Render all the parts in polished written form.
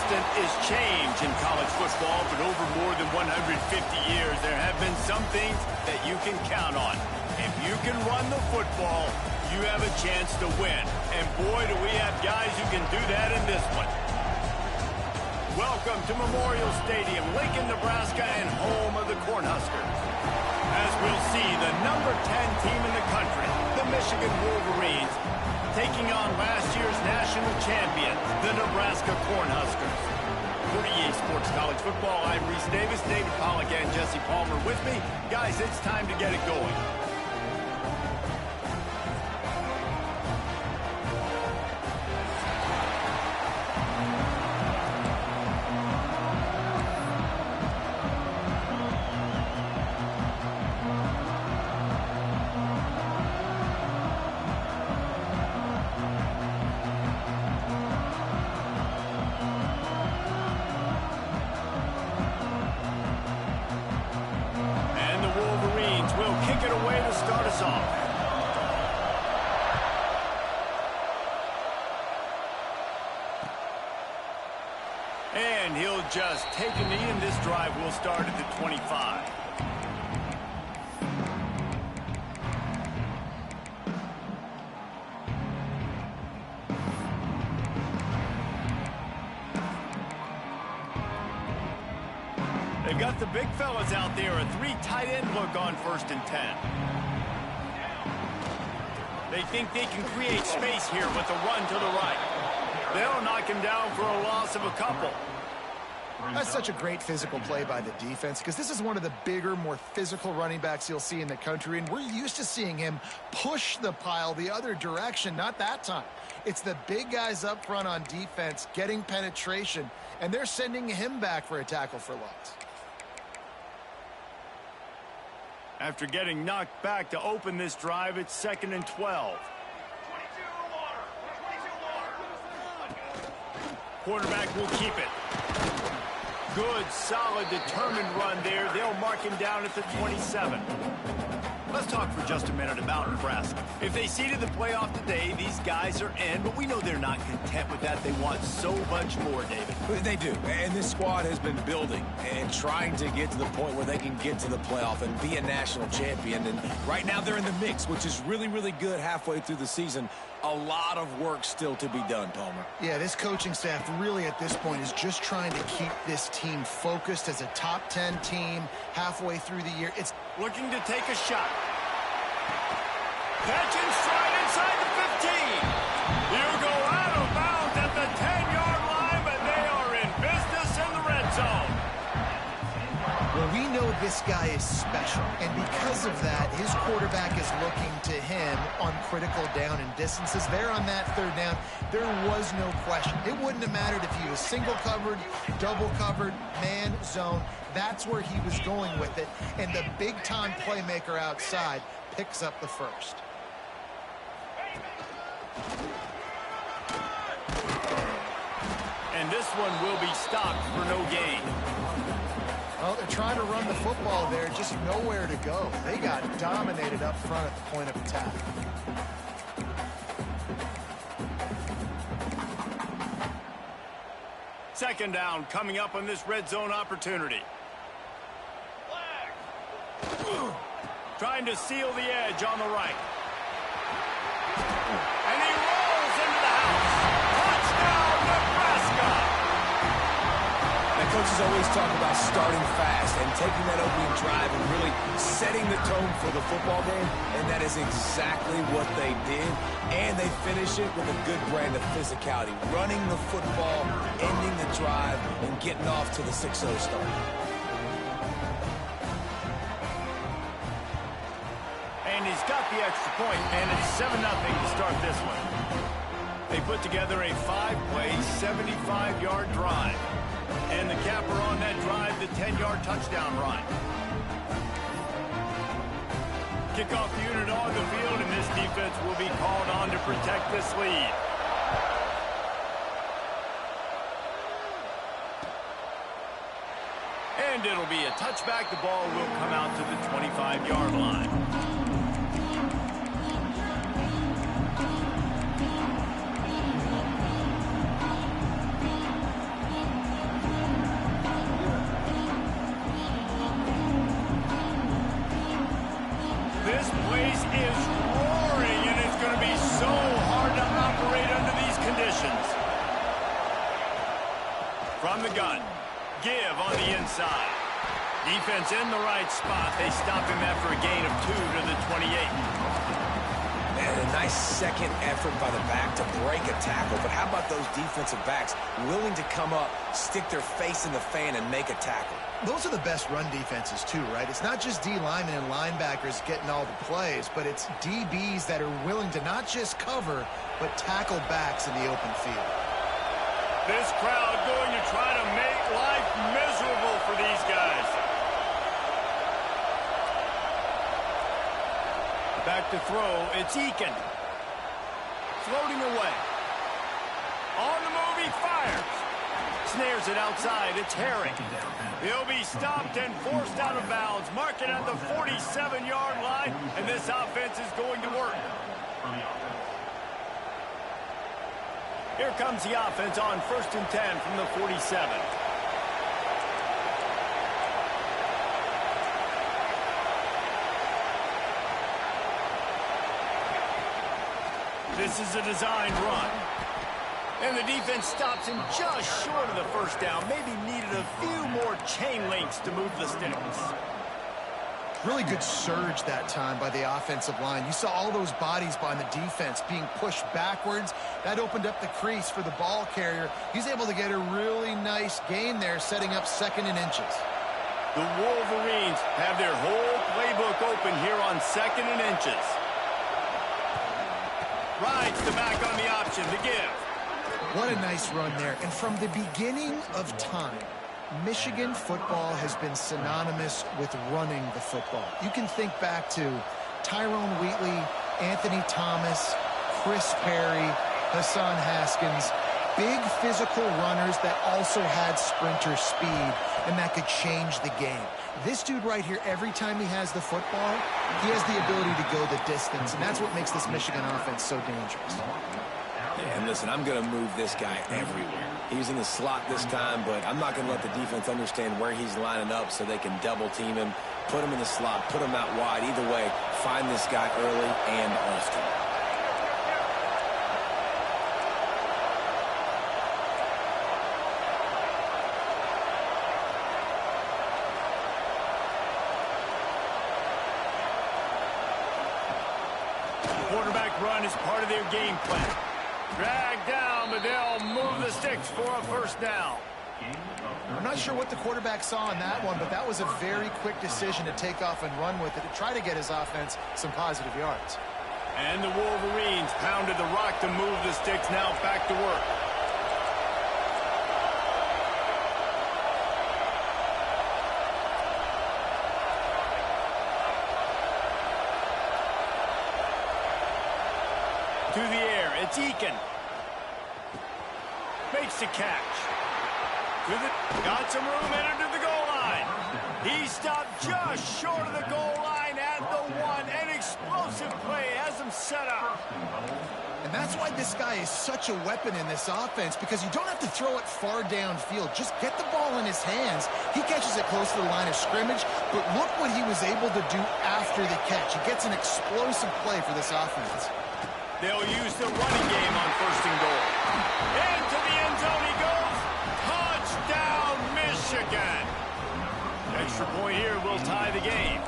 constant is change in college football, but over more than 150 years, there have been some things that you can count on. If you can run the football, you have a chance to win. And boy, do we have guys who can do that in this one. Welcome to Memorial Stadium, Lincoln, Nebraska, and home of the Cornhuskers. As we'll see, the number 10 team in the country, the Michigan Wolverines, taking on last year's national champion, the Nebraska Cornhuskers. For EA Sports College Football, I'm Reese Davis, David Pollack, and Jesse Palmer with me. Guys, it's time to get it going. And he'll just take a knee, and this drive will start at the 25. They've got the big fellas out there, a 3 tight end look on 1st and 10. They think they can create space here with a run to the right. They'll knock him down for a loss of a couple. That's such a great physical play by the defense because this is one of the bigger, more physical running backs you'll see in the country, and we're used to seeing him push the pile the other direction. Not that time. It's the big guys up front on defense getting penetration, and they're sending him back for a tackle for loss. After getting knocked back to open this drive, it's 2nd and 12. Quarterback will keep it. Good, solid, determined run there. They'll mark him down at the 27. Let's talk for just a minute about Nebraska. If they seeded the playoff today, these guys are in, but we know they're not content with that. They want so much more, David. They do, and this squad has been building and trying to get to the point where they can get to the playoff and be a national champion. And right now they're in the mix, which is really, really good halfway through the season. A lot of work still to be done, Palmer. Yeah, this coaching staff really at this point is just trying to keep this team focused as a top 10 team halfway through the year. It's looking to take a shot. Catch and stride inside the 15. You go out of bounds at the 10-yard line, but they are in business in the red zone. Well, we know this guy is special, and because of that, his quarterback is looking to him on critical down and distances. There on that 3rd down, there was no question. It wouldn't have mattered if he was single covered, double covered, man, zone. That's where he was going with it, and the big-time playmaker outside picks up the first. And this one will be stopped for no gain. Well, they're trying to run the football there, just nowhere to go. They got dominated up front at the point of attack. Second down coming up on this red zone opportunity. Trying to seal the edge on the right. And he rolls into the house. Touchdown, Nebraska! Now, coaches always talk about starting fast and taking that opening drive and really setting the tone for the football game, and that is exactly what they did. And they finish it with a good brand of physicality, running the football, ending the drive, and getting off to the 6-0 start. And he's got the extra point, and it's 7-0 to start this one. They put together a 5-play, 75-yard drive. And the capper on that drive, the 10-yard touchdown run. Kickoff unit on the field, and this defense will be called on to protect this lead. And it'll be a touchback. The ball will come out to the 25-yard line. From the gun. Give on the inside. Defense in the right spot. They stop him after a gain of 2 to the 28. And a nice second effort by the back to break a tackle. But how about those defensive backs willing to come up, stick their face in the fan, and make a tackle? Those are the best run defenses, too, right? It's not just D linemen and linebackers getting all the plays, but it's DBs that are willing to not just cover, but tackle backs in the open field. This crowd going to try to make life miserable for these guys. Back to throw, it's Eakin. Floating away. On the move, he fires. Snares it outside, it's Herring. He'll be stopped and forced out of bounds. Mark it at the 47-yard line, and this offense is going to work. Here comes the offense on 1st and 10 from the 47. This is a designed run. And the defense stops him just short of the first down. Maybe needed a few more chain links to move the sticks. Really good surge that time by the offensive line. You saw all those bodies by the defense being pushed backwards. That opened up the crease for the ball carrier. He's able to get a really nice gain there, setting up 2nd and inches. The Wolverines have their whole playbook open here on 2nd and inches. Rides the back on the option to give. What a nice run there. And from the beginning of time, Michigan football has been synonymous with running the football. You can think back to Tyrone Wheatley, Anthony Thomas, Chris Perry, Hassan Haskins. Big physical runners that also had sprinter speed and that could change the game. This dude right here, every time he has the football, he has the ability to go the distance, and that's what makes this Michigan offense so dangerous. Yeah, and listen, I'm going to move this guy everywhere. He's in the slot this time, but I'm not going to let the defense understand where he's lining up so they can double team him, put him in the slot, put him out wide. Either way, find this guy early and often. Quarterback run is part of their game plan. Dragged down, but they'll move the sticks for a 1st down. I'm not sure what the quarterback saw in that one, but that was a very quick decision to take off and run with it to try to get his offense some positive yards. And the Wolverines pounded the rock to move the sticks, now back to work. To the air, it's Eakin. Makes the catch. Got some room, entered to the goal line. He stopped just short of the goal line at the 1. An explosive play has him set up. And that's why this guy is such a weapon in this offense, because you don't have to throw it far downfield. Just get the ball in his hands. He catches it close to the line of scrimmage, but look what he was able to do after the catch. He gets an explosive play for this offense. They'll use the running game on 1st and goal. Into the end zone he goes. Touchdown, Michigan. Extra point here will tie the game.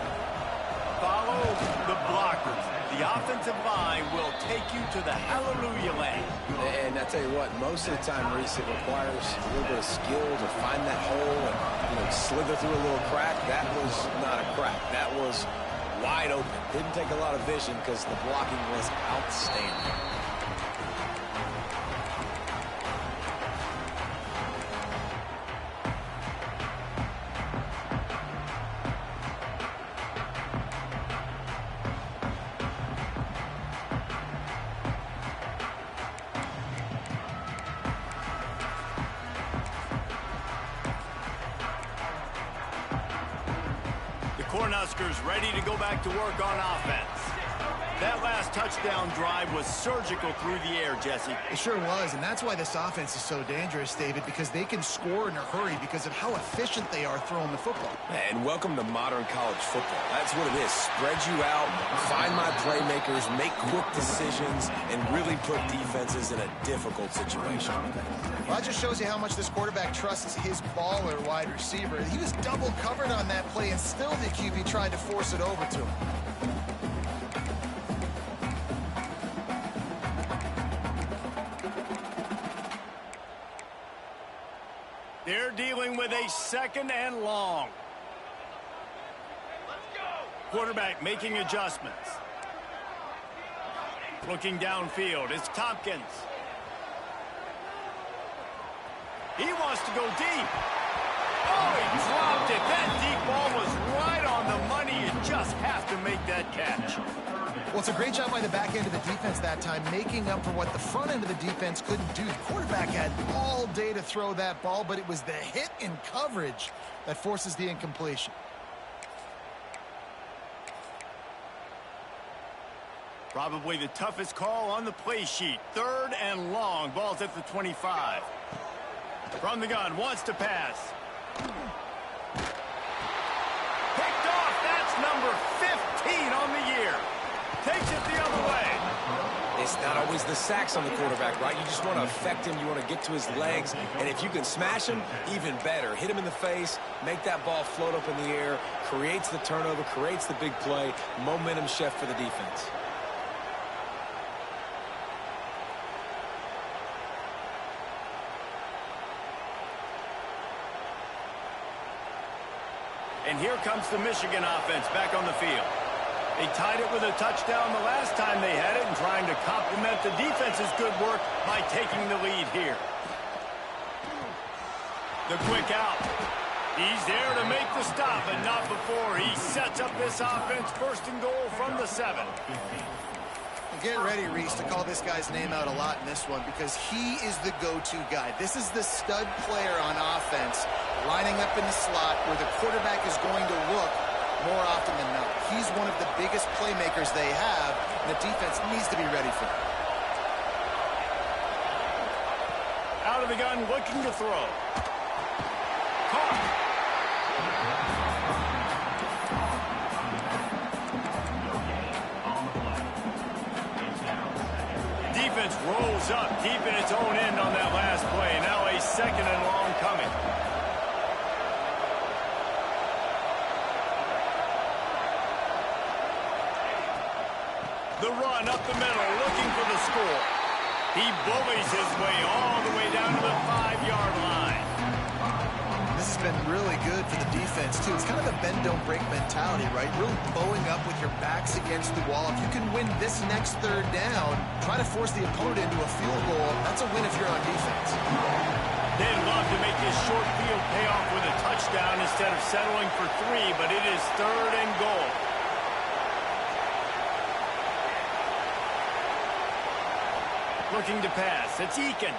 Follow the blockers. The offensive line will take you to the hallelujah land. And I tell you what, most of the time, Reese, it requires a little bit of skill to find that hole and slither through a little crack. That was not a crack. That was wide open. Didn't take a lot of vision because the blocking was outstanding. Cornhuskers ready to go back to work on offense. That last touchdown drive was surgical through the air, Jesse. It sure was, and that's why this offense is so dangerous, David, because they can score in a hurry because of how efficient they are throwing the football. And welcome to modern college football. That's what it is. Spread you out, find my playmakers, make quick decisions, and really put defenses in a difficult situation. Well, that just shows you how much this quarterback trusts his baller wide receiver. He was double covered on that play, and still the QB tried to force it over to him. They're dealing with a 2nd and long. Quarterback making adjustments. Looking downfield, it's Tompkins. He wants to go deep. Oh, he dropped it. That deep ball was right on the money. You just have to make that catch. Well, it's a great job by the back end of the defense that time, making up for what the front end of the defense couldn't do. The quarterback had all day to throw that ball, but it was the hit in coverage that forces the incompletion. Probably the toughest call on the play sheet. 3rd and long. Ball's at the 25. From the gun, wants to pass. Picked off. That's number 15 on the year. Takes it the other way. It's not always the sacks on the quarterback, right? You just want to affect him. You want to get to his legs. And if you can smash him, even better. Hit him in the face, make that ball float up in the air, creates the turnover, creates the big play. Momentum shift for the defense. And here comes the Michigan offense back on the field. They tied it with a touchdown the last time they had it and trying to complement the defense's good work by taking the lead here. The quick out. He's there to make the stop, but not before he sets up this offense 1st and goal from the 7. Get ready, Reese, to call this guy's name out a lot in this one because he is the go-to guy. This is the stud player on offense, lining up in the slot where the quarterback is going to look more often than not. He's one of the biggest playmakers they have, and the defense needs to be ready for him. Out of the gun, looking to throw. Caught. Defense rolls up deep in its own end on that last play. Now a 2nd and long coming. The run up the middle, looking for the score. He bullies his way all the way down to the 5-yard line. This has been really good for the defense, too. It's kind of a bend-don't-break mentality, right? Really bowing up with your backs against the wall. If you can win this next 3rd down, try to force the opponent into a field goal. That's a win if you're on defense. They'd love to make this short field pay off with a touchdown instead of settling for 3, but it is 3rd and goal. Looking to pass. It's Eakin.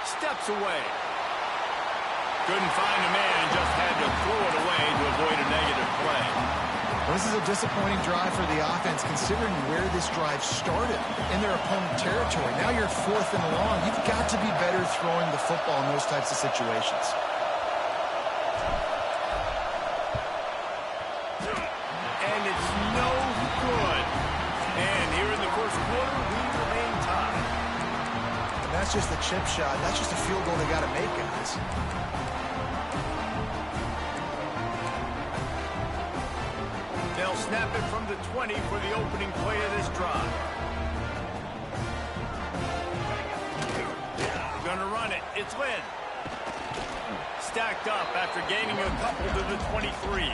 Steps away. Couldn't find a man and just had to throw it away to avoid a negative play. Well, this is a disappointing drive for the offense considering where this drive started in their opponent territory. Now you're 4th and long. You've got to be better throwing the football in those types of situations. And it's no good. And here in the 1st quarter, we remain tied. And that's just a chip shot. That's just a field goal they got to make, guys. They'll snap it from the 20 for the opening play of this drive. Gonna run it. It's Lynn. Stacked up after gaining a couple to the 23.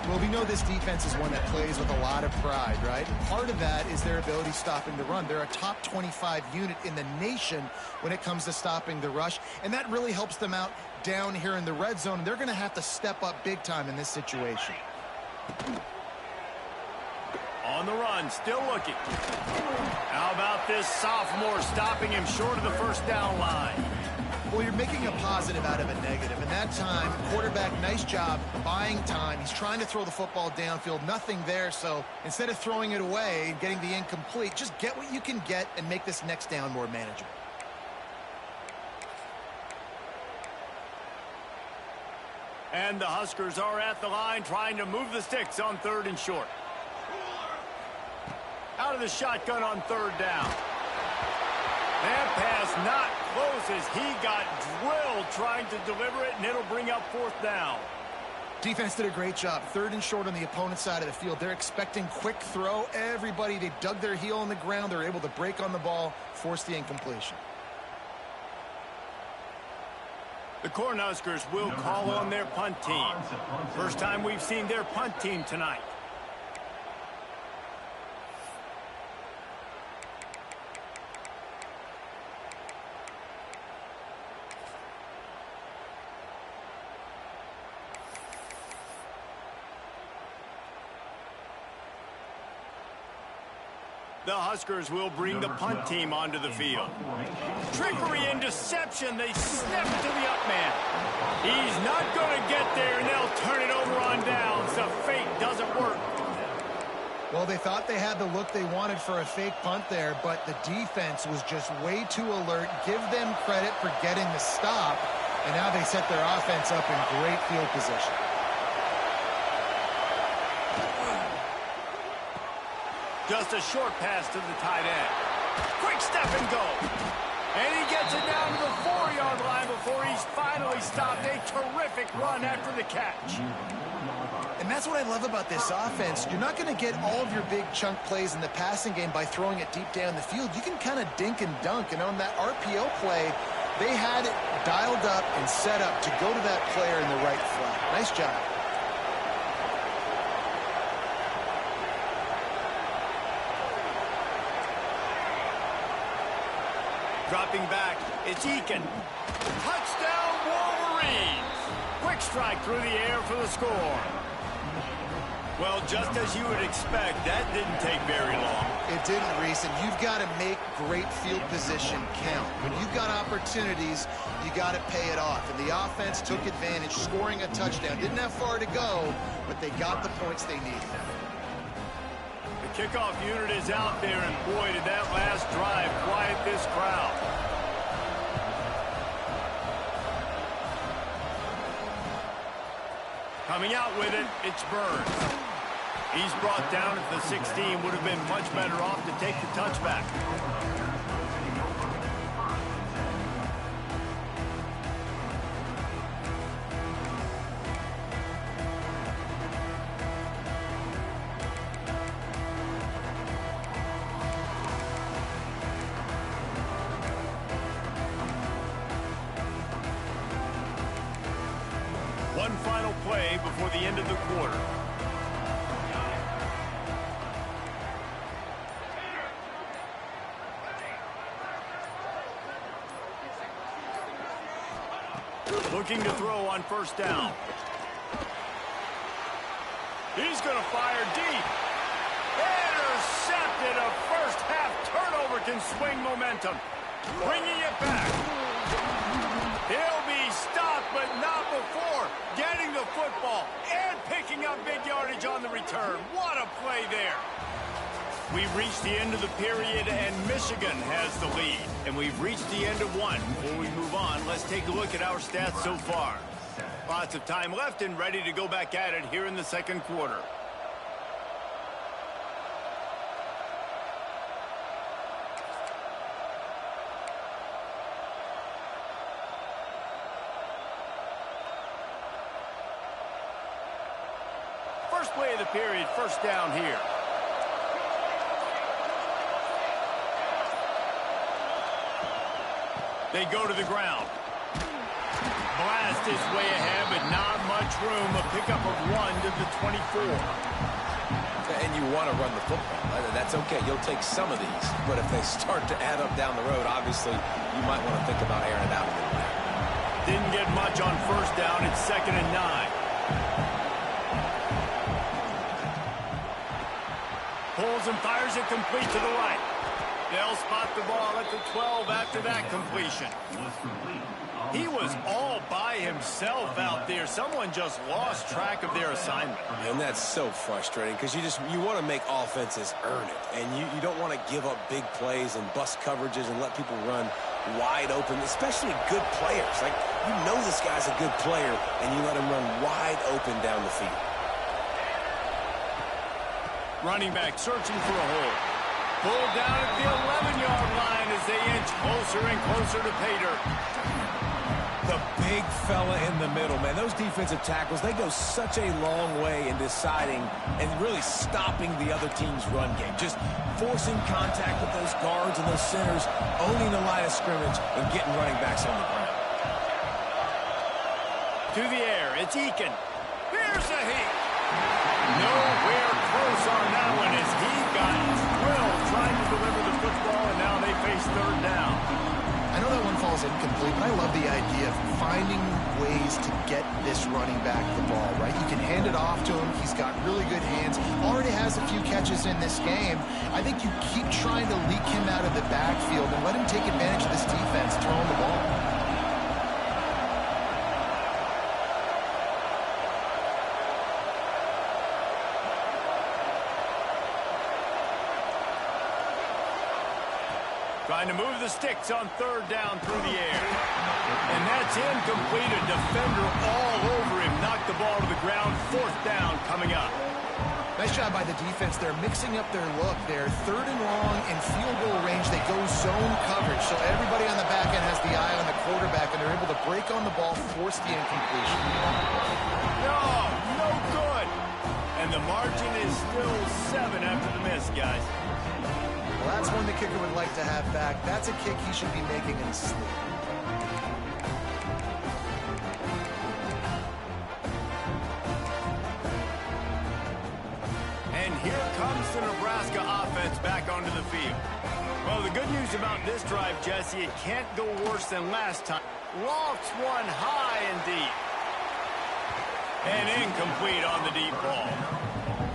Well, we know this defense is one that plays with a lot of pride, right? Part of that is their ability stopping the run. They're a top 25 unit in the nation when it comes to stopping the rush, and that really helps them out down here in the red zone. They're going to have to step up big time in this situation. On the run, still looking. How about this sophomore stopping him short of the 1st down line? Well, you're making a positive out of a negative. And that time, quarterback, nice job buying time. He's trying to throw the football downfield. Nothing there. So instead of throwing it away and getting the incomplete, just get what you can get and make this next down more manageable. And the Huskers are at the line trying to move the sticks on 3rd and short. Out of the shotgun on 3rd down. That pass not close as he got drilled trying to deliver it, and it'll bring up 4th down. Defense did a great job. 3rd and short on the opponent's side of the field. They're expecting quick throw. Everybody, they dug their heel on the ground. They're able to break on the ball, force the incompletion. The Cornhuskers will call on their punt team. First time we've seen their punt team tonight. The Huskers will bring the punt team onto the field. Trickery and deception. They snap it to the up man. He's not going to get there, and they'll turn it over on downs. The fake doesn't work. Well, they thought they had the look they wanted for a fake punt there, but the defense was just way too alert. Give them credit for getting the stop, and now they set their offense up in great field position. Just a short pass to the tight end. Quick step and go. And he gets it down to the 4-yard line before he's finally stopped. A terrific run after the catch. And that's what I love about this offense. You're not going to get all of your big chunk plays in the passing game by throwing it deep down the field. You can kind of dink and dunk. And on that RPO play, they had it dialed up and set up to go to that player in the right flat. Nice job. Dropping back, it's Eakin. Touchdown, Wolverines! Quick strike through the air for the score. Well, just as you would expect, that didn't take very long. It didn't, Reese, and you've got to make great field position count. When you've got opportunities, you got to pay it off. And the offense took advantage, scoring a touchdown. Didn't have far to go, but they got the points they needed. Kickoff unit is out there, and boy, did that last drive quiet this crowd. Coming out with it, it's Burns. He's brought down at the 16, would have been much better off to take the touchback. One final play before the end of the quarter. Looking to throw on 1st down. He's going to fire deep. Intercepted. A first-half turnover can swing momentum. Bringing it back. He'll be stopped, but not before getting the football and picking up big yardage on the return. What a play there. We've reached the end of the period, and Michigan has the lead. And we've reached the end of one. Before we move on, let's take a look at our stats so far. Lots of time left and ready to go back at it here in the second quarter. First play of the period, 1st down here. They go to the ground. Blast his way ahead, but not much room. A pickup of 1 to the 24. And you want to run the football. That's okay. You'll take some of these. But if they start to add up down the road, obviously, you might want to think about airing it out a little bit. Didn't get much on 1st down. It's 2nd and 9. Pulls and fires it complete to the right. They'll spot the ball at the 12 after that completion. He was all by himself out there. Someone just lost track of their assignment. And that's so frustrating because you want to make offenses earn it. And you don't want to give up big plays and bust coverages and let people run wide open, especially good players. Like, you know this guy's a good player, and you let him run wide open down the field. Running back searching for a hole. Pulled down at the 11-yard line as they inch closer and closer to pay dirt. The big fella in the middle, man. Those defensive tackles, they go such a long way in deciding and really stopping the other team's run game. Just forcing contact with those guards and those centers, owning the line of scrimmage, and getting running backs on the ground. To the air, it's Eakin. Here's a heat. Nowhere close on that one as he got drilled trying to deliver the football, and now they face third down. I know that one falls incomplete, but I love the idea of finding ways to get this running back the ball, right? You can hand it off to him. He's got really good hands. Already has a few catches in this game. I think you keep trying to leak him out of the backfield and let him take advantage of this defense throwing the ball. Trying to move the sticks on third down through the air. And that's incomplete. A defender all over him. Knocked the ball to the ground. Fourth down coming up. Nice job by the defense. They're mixing up their look. They're third and long in field goal range. They go zone coverage. So everybody on the back end has the eye on the quarterback, and they're able to break on the ball, force the incompletion. No good. And the margin is still 7 after the miss, guys. Well, that's one the kicker would like to have back. That's a kick he should be making in his sleep. And here comes the Nebraska offense back onto the field. Well, the good news about this drive, Jesse, it can't go worse than last time. Lofts one high and deep. And incomplete on the deep ball.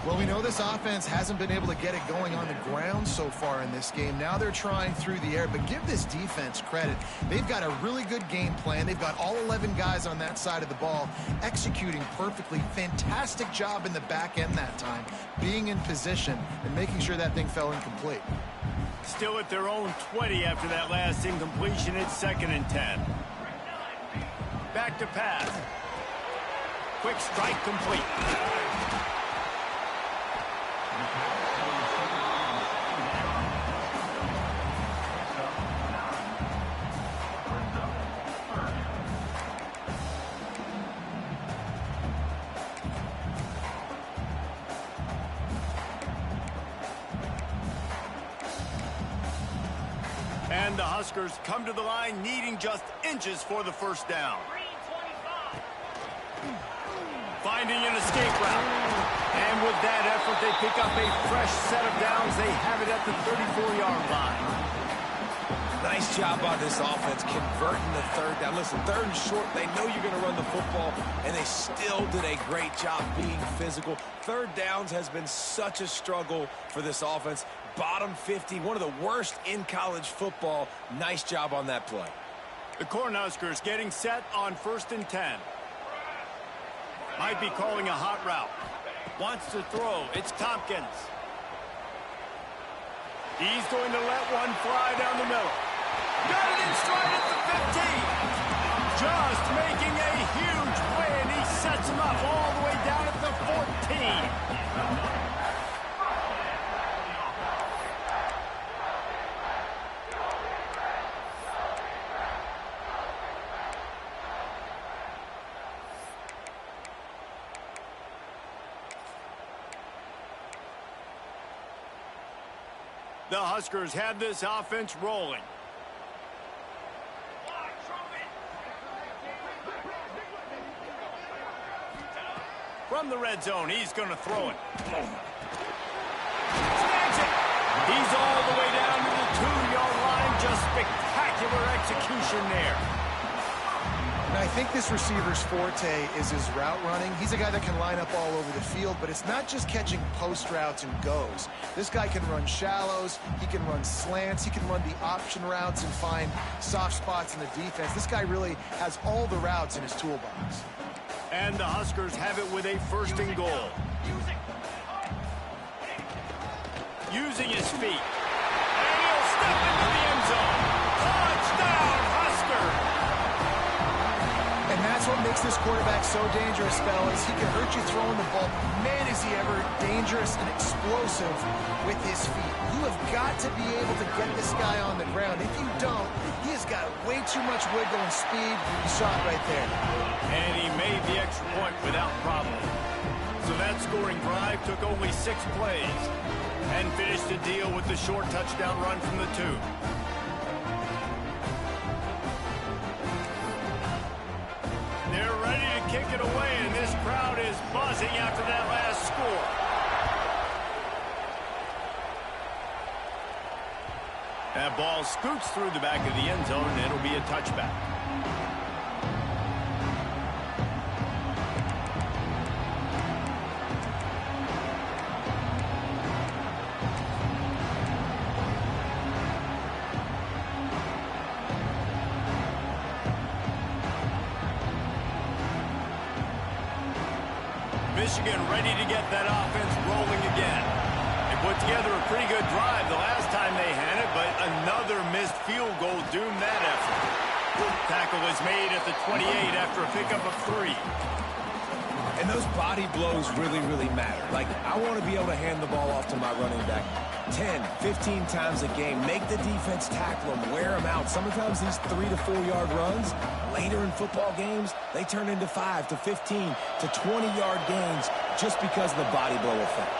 Well, we know this offense hasn't been able to get it going on the ground so far in this game. Now they're trying through the air, but give this defense credit. They've got a really good game plan. They've got all 11 guys on that side of the ball executing perfectly. Fantastic job in the back end that time, being in position and making sure that thing fell incomplete. Still at their own 20 after that last incompletion. It's 2nd and 10. Back to pass. Quick strike complete. And the Huskers come to the line needing just inches for the first down. Finding an escape route. And with that effort, they pick up a fresh set of downs. They have it at the 34-yard line. Nice job by this offense converting the third down. Listen, third and short, they know you're going to run the football, and they still did a great job being physical. Third downs has been such a struggle for this offense. Bottom 50, one of the worst in college football. Nice job on that play. The Cornhuskers getting set on 1st and 10. Might be calling a hot route. Wants to throw. It's Tompkins. He's going to let one fly down the middle. Got it in stride at the 15. Just making a huge play, and he sets him up all the way down at the 14. The Huskers have this offense rolling. From the red zone, he's going to throw it. Snags it. He's all the way down to the 2-yard line. Just spectacular execution there. Now think this receiver's forte is his route running. He's a guy that can line up all over the field, but it's not just catching post routes and goes. This guy can run shallows, he can run slants, he can run the option routes and find soft spots in the defense. This guy really has all the routes in his toolbox. And the Huskers have it with a 1st and goal. Using his feet. And he'll step into the end zone. Touchdown, Husker! And that's what makes this quarterback so dangerous, fellas. He can hurt you throwing the ball. Man, is he ever dangerous and explosive with his feet. You have got to be able to get this guy on the ground. If you don't, he has got way too much wiggle and speed. You saw it right there. And he made the extra point without problem. So that scoring drive took only 6 plays and finished the deal with the short touchdown run from the 2. They're ready to kick it away, and this crowd is buzzing after that last score. That ball scoots through the back of the end zone, and it'll be a touchback. Michigan ready to get that offense rolling again. They put together a pretty good drive the last time they had it, but another missed field goal doomed that effort. Tackle is made at the 28 after a pickup of 3. And those body blows really, really matter. Like, I want to be able to hand the ball off to my running back 10, 15 times a game. Make the defense tackle them, wear them out. Sometimes these 3 to 4 yard runs, later in football games, they turn into 5 to 15 to 20 yard gains just because of the body blow effect.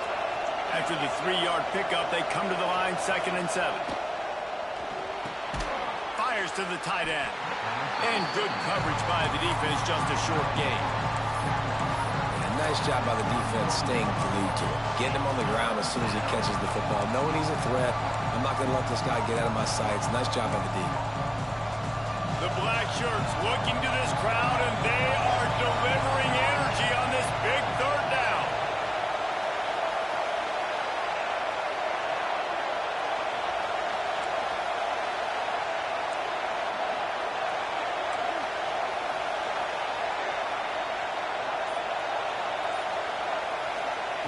After the 3-yard pickup, they come to the line 2nd and 7. Fires to the tight end. And good coverage by the defense, just a short gain. Nice job by the defense staying glued to it. Getting him on the ground as soon as he catches the football. Knowing he's a threat, I'm not going to let this guy get out of my sights. Nice job by the D. The black shirts looking to this crowd, and they are delivering energy on this big 3rd down.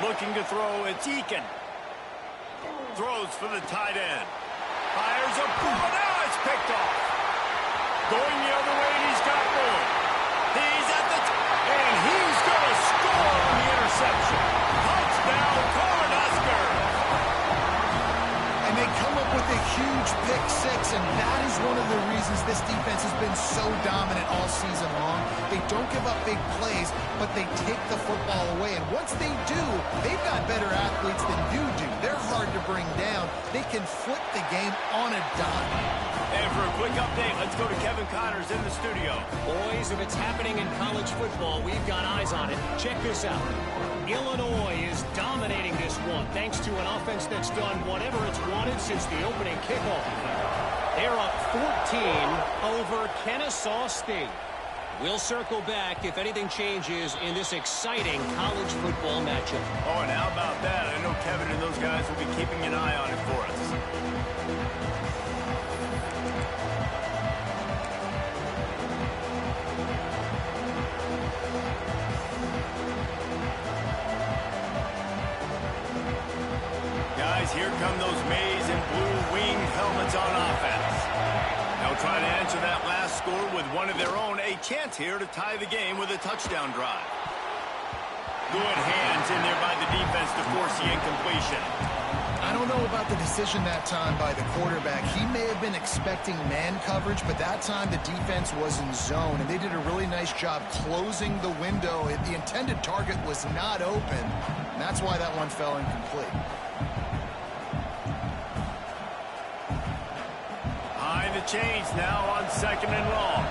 Looking to throw, it's Eakin. Throws for the tight end. Fires a bullet. Now it's picked off. Going the other way, and he's got room. He's at the and he's going to score on the interception. Touchdown, Cornhusker. And they come up with a huge pick 6, and that is one of the reasons this defense has been so dominant all season long. They don't give up big plays, but they take the football away. And once they do, they've got better athletes than you do. They're hard to bring down. They can flip the game on a dime. And for a quick update, let's go to Kevin Connors in the studio. Boys, if it's happening in college football, we've got eyes on it. Check this out. Illinois is dominating this one thanks to an offense that's done whatever it's wanted since the opening kickoff. They're up 14 over Kennesaw State. We'll circle back if anything changes in this exciting college football matchup. Oh, and how about that? I know Kevin and those guys will be keeping an eye on it for us. Guys, here come those maize and blue wing helmets on offense. They'll try to answer that last score with one of their own. A chance here to tie the game with a touchdown drive. Good hands in there by the defense to force the incompletion. I don't know about the decision that time by the quarterback. He may have been expecting man coverage, but that time the defense was in zone, and they did a really nice job closing the window. The intended target was not open, and that's why that one fell incomplete. Behind the chains now on 2nd and long.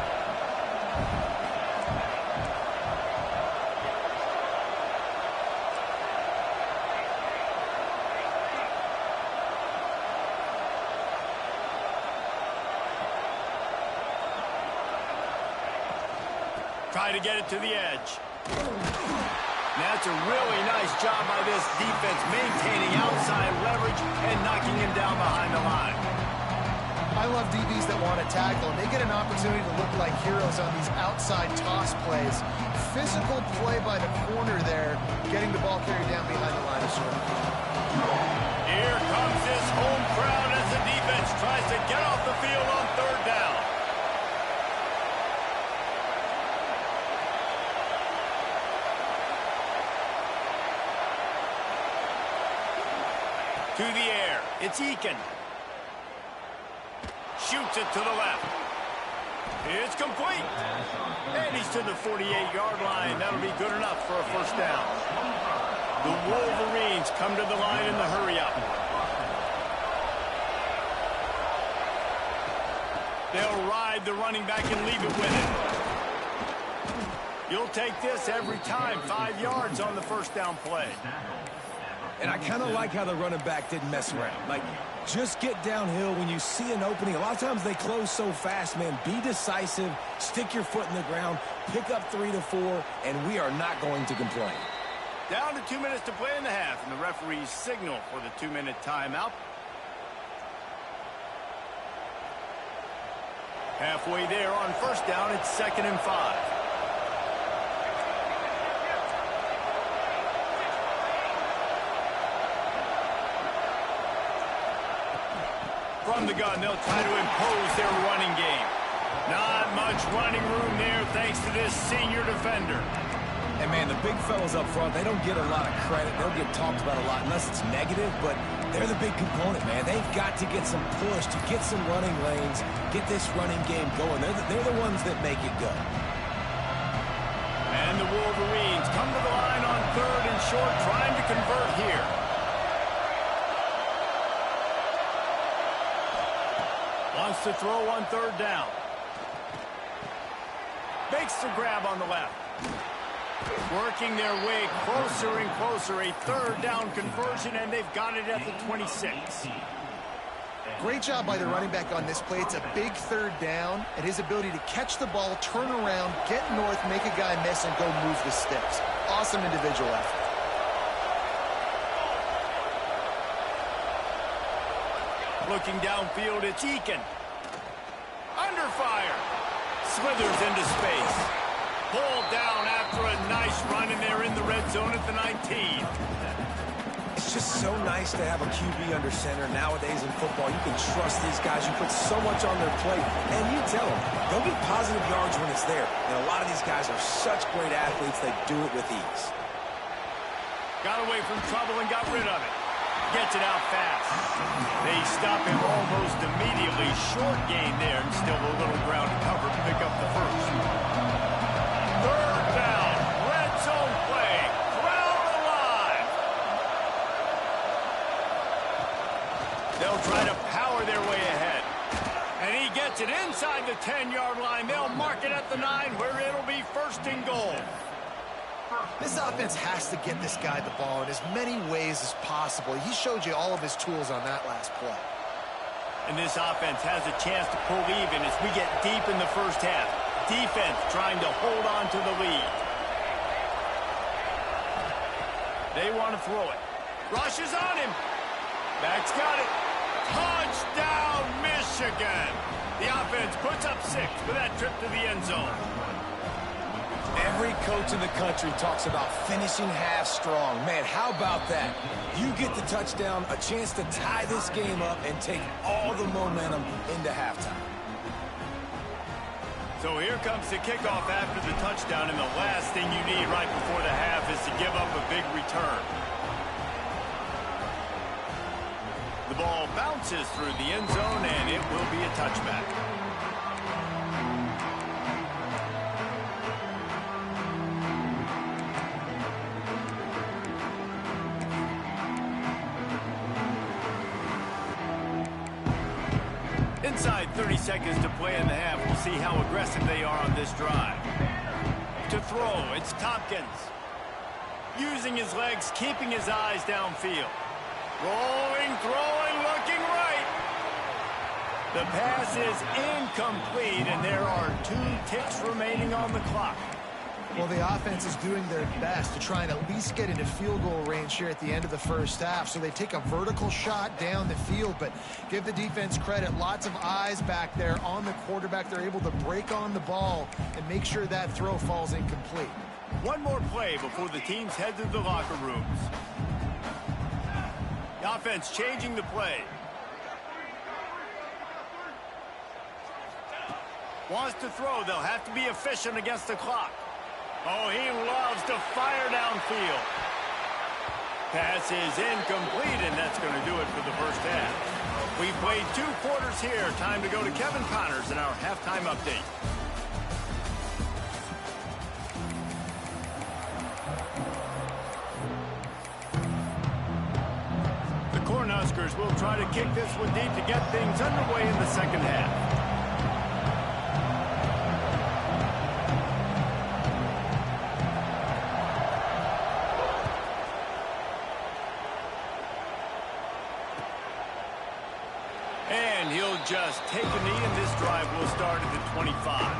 Try to get it to the edge. That's a really nice job by this defense, maintaining outside leverage and knocking him down behind the line. I love DBs that want to tackle, and they get an opportunity to look like heroes on these outside toss plays. Physical play by the corner there, getting the ball carried down behind the line of scrimmage. Here comes this home crowd as the defense tries to get off the field on third down. To the air, it's Eakin. Shoots it to the left. It's complete. And he's to the 48-yard line. That'll be good enough for a first down. The Wolverines come to the line in the hurry-up. They'll ride the running back and leave it with it. You'll take this every time. 5 yards on the first down play. And I kind of like how the running back didn't mess around. Like, just get downhill when you see an opening. A lot of times they close so fast, man. Be decisive, stick your foot in the ground, pick up 3 to 4, and we are not going to complain. Down to 2 minutes to play in the half, and the referees signal for the 2-minute timeout. Halfway there on first down, it's 2nd and 5. From the gun, they'll try to impose their running game. Not much running room there thanks to this senior defender. And, man, the big fellas up front, they don't get a lot of credit. They'll get talked about a lot unless it's negative, but they're the big component, man. They've got to get some push, to get some running lanes, get this running game going. They're the ones that make it go. And the Wolverines come to the line on 3rd and short, trying to convert here. Wants to throw on 3rd down. Makes the grab on the left. Working their way closer and closer. A 3rd down conversion, and they've got it at the 26. Great job by the running back on this play. It's a big 3rd down, and his ability to catch the ball, turn around, get north, make a guy miss, and go move the sticks. Awesome individual effort. Looking downfield, it's Eakin. Under fire. Slithers into space. Pulled down after a nice run, and they're in the red zone at the 19. It's just so nice to have a QB under center. Nowadays in football, you can trust these guys. You put so much on their plate, and you tell them they'll get positive yards when it's there. And a lot of these guys are such great athletes, they do it with ease. Got away from trouble and got rid of it. Gets it out fast. They stop him almost immediately. Short gain there, and still a little ground to cover to pick up the first. 3rd down, red zone play. Crowd alive. They'll try to power their way ahead. And he gets it inside the 10-yard line. They'll mark it at the 9, where it'll be 1st and goal. This offense has to get this guy the ball in as many ways as possible. He showed you all of his tools on that last play. And this offense has a chance to pull even as we get deep in the first half. Defense trying to hold on to the lead. They want to throw it. Rushes on him. Back's got it. Touchdown, Michigan. The offense puts up 6 for that trip to the end zone. Every coach in the country talks about finishing half strong. Man, how about that? You get the touchdown, a chance to tie this game up and take all the momentum into halftime. So here comes the kickoff after the touchdown, and the last thing you need right before the half is to give up a big return. The ball bounces through the end zone, and it will be a touchback. Inside 30 seconds to play in the half. We'll see how aggressive they are on this drive. To throw, it's Tompkins. Using his legs, keeping his eyes downfield. Rolling, throwing, looking right. The pass is incomplete, and there are 2 ticks remaining on the clock. Well, the offense is doing their best to try and at least get into field goal range here at the end of the first half. So they take a vertical shot down the field, but give the defense credit. Lots of eyes back there on the quarterback. They're able to break on the ball and make sure that throw falls incomplete. One more play before the teams head to the locker rooms. The offense changing the play. Wants to throw. They'll have to be efficient against the clock. Oh, he loves to fire downfield. Pass is incomplete, and that's going to do it for the first half. We've played 2 quarters here. Time to go to Kevin Connors in our halftime update. The Cornhuskers will try to kick this one deep to get things underway in the second half. And he'll just take a knee, and this drive will start at the 25.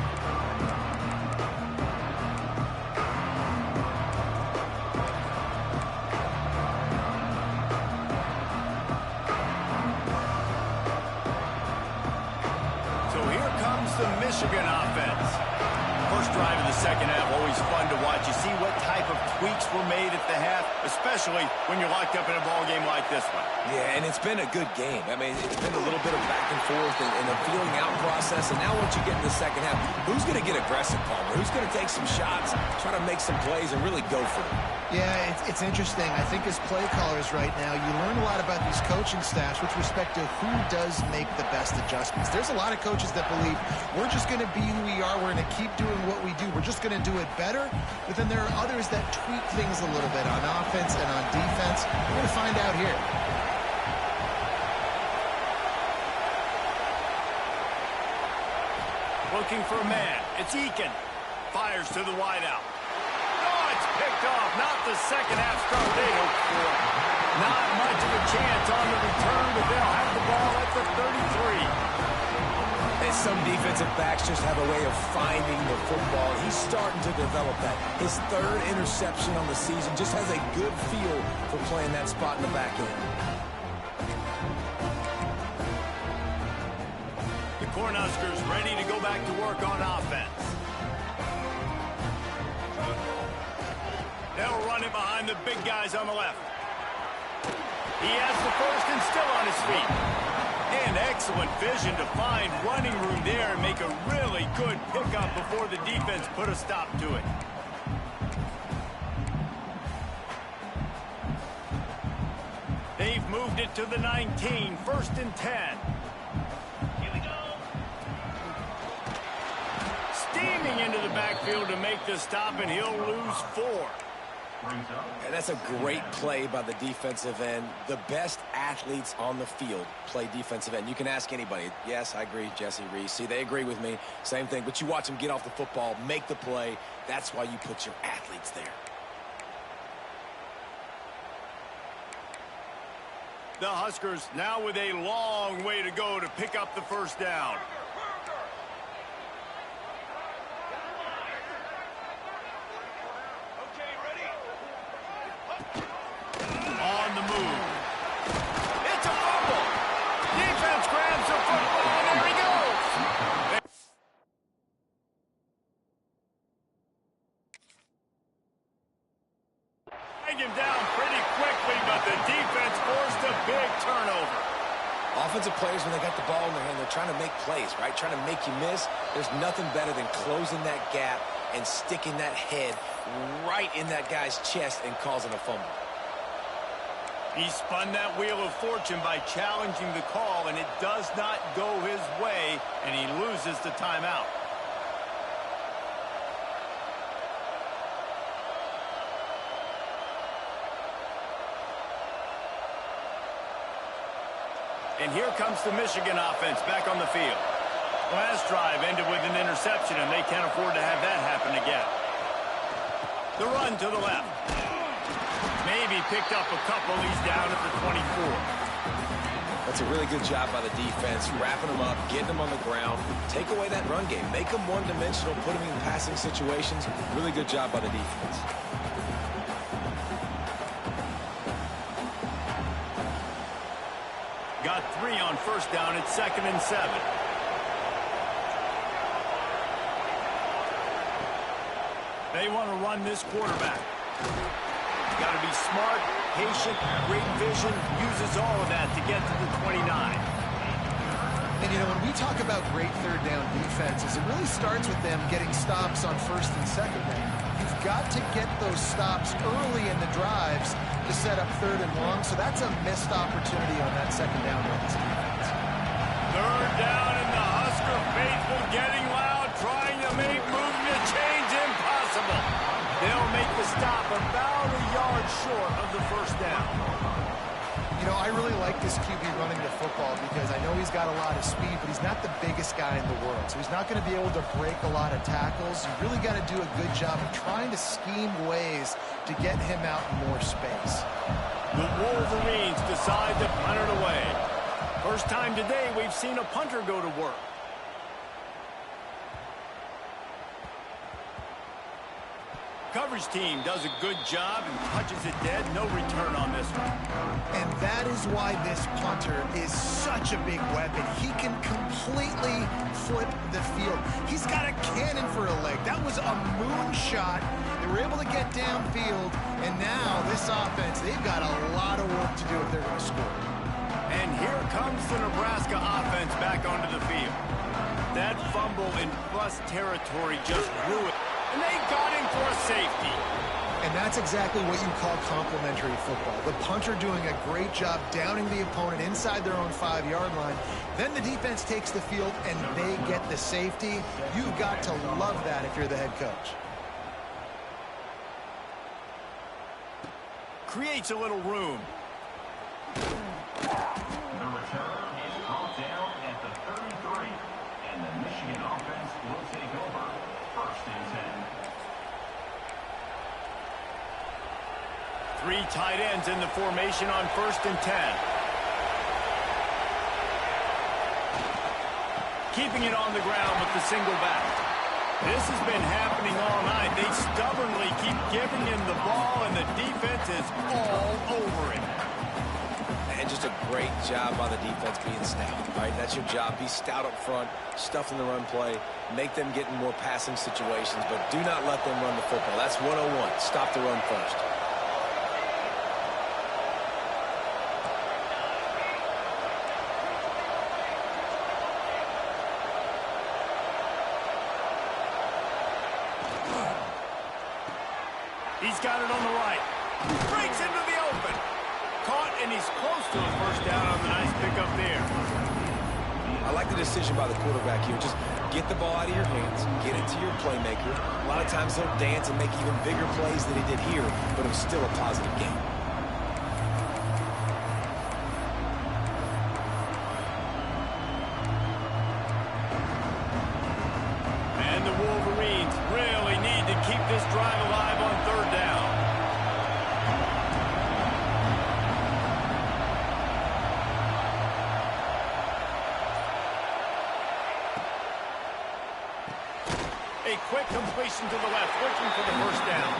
The Michigan offense. First drive of the second half, always fun to watch. You see what type of tweaks were made at the half, especially when you're locked up in a ball game like this one. Yeah, and it's been a good game. I mean, it's been a little bit of back and forth and a feeling out process. And now once you get in the second half, who's going to get aggressive, Palmer? Who's going to take some shots, try to make some plays, and really go for it? Yeah, it's interesting. I think as play callers right now, you learn a lot about these coaching staffs with respect to who does make the best adjustments. There's a lot of coaches that believe we're just going to be who we are. We're going to keep doing what we do. We're just going to do it better. But then there are others that tweak things a little bit on offense and on defense. We're going to find out here. Looking for a man. It's Eakin. Fires to the wideout. Picked off, not the second half start they hoped for. Not much of a chance on the return, but they'll have the ball at the 33. And some defensive backs just have a way of finding the football. He's starting to develop that. His 3rd interception on the season, just has a good feel for playing that spot in the back end. The Cornhuskers ready to go back to work on offense. They'll run it behind the big guys on the left. He has the first and still on his feet. And excellent vision to find running room there and make a really good pickup before the defense put a stop to it. They've moved it to the 19, 1st and 10. Here we go. Steaming into the backfield to make the stop, and he'll lose 4. And that's a great play by the defensive end. The best athletes on the field play defensive end. You can ask anybody. Yes, I agree, Jesse Reese. See, they agree with me. Same thing. But you watch them get off the football, make the play. That's why you put your athletes there. The Huskers now with a long way to go to pick up the first down. On the move. It's a fumble. Defense grabs the football, and there he goes. Hang him down pretty quickly, but the defense forced a big turnover. Offensive players, when they got the ball in their hand, they're trying to make plays, right? Trying to make you miss. There's nothing better than closing that gap and sticking that head right in that guy's chest and causing a fumble. He spun that wheel of fortune by challenging the call, and it does not go his way, and he loses the timeout. And here comes the Michigan offense back on the field. Last drive ended with an interception, and they can't afford to have that happen again. The run to the left. Maybe picked up a couple. He's down at the 24. That's a really good job by the defense, wrapping them up, getting them on the ground, take away that run game, make them one-dimensional, put them in passing situations. Really good job by the defense. Got 3 on first down at 2nd and 7. They want to run this quarterback. Got to be smart, patient, great vision, uses all of that to get to the 29. And, you know, when we talk about great third down defenses, it really starts with them getting stops on first and second down. You've got to get those stops early in the drives to set up third and long, so that's a missed opportunity on that second down by this defense. Third down, and the Husker faithful getting loud, trying to make movement to change impossible. They'll make the stop about a yard short of the first down. You know, I really like this QB running the football because I know he's got a lot of speed, but he's not the biggest guy in the world. So he's not going to be able to break a lot of tackles. You really got to do a good job of trying to scheme ways to get him out in more space. The Wolverines decide to punt it away. First time today we've seen a punter go to work. Coverage team does a good job and punches it dead. No return on this one. And that is why this punter is such a big weapon. He can completely flip the field. He's got a cannon for a leg. That was a moonshot. They were able to get downfield, and now this offense, they've got a lot of work to do if they're going to score. And here comes the Nebraska offense back onto the field. That fumble in bust territory just ruined. And they got him for a safety. And that's exactly what you call complementary football. The punter doing a great job downing the opponent inside their own 5-yard line. Then the defense takes the field and they get the safety. You've got to love that if you're the head coach. Creates a little room. The return is called down at the 33. And the Michigan offense will take over. First and 10. 3 tight ends in the formation on first and 10. Keeping it on the ground with the single back. This has been happening all night. They stubbornly keep giving him the ball, and the defense is all over it. And just a great job by the defense being stout, right? That's your job. Be stout up front, stuff in the run play, make them get in more passing situations, but do not let them run the football. That's 101. Stop the run first. He's got it on the right. Breaks into the open. Caught, and he's close to a first down on the nice pickup there. I like the decision by the quarterback here. Just get the ball out of your hands, get it to your playmaker. A lot of times they'll dance and make even bigger plays than he did here, but it was still a positive game. And the Wolverines really need to keep this drive alive on third down. A quick completion to the left, looking for the first down.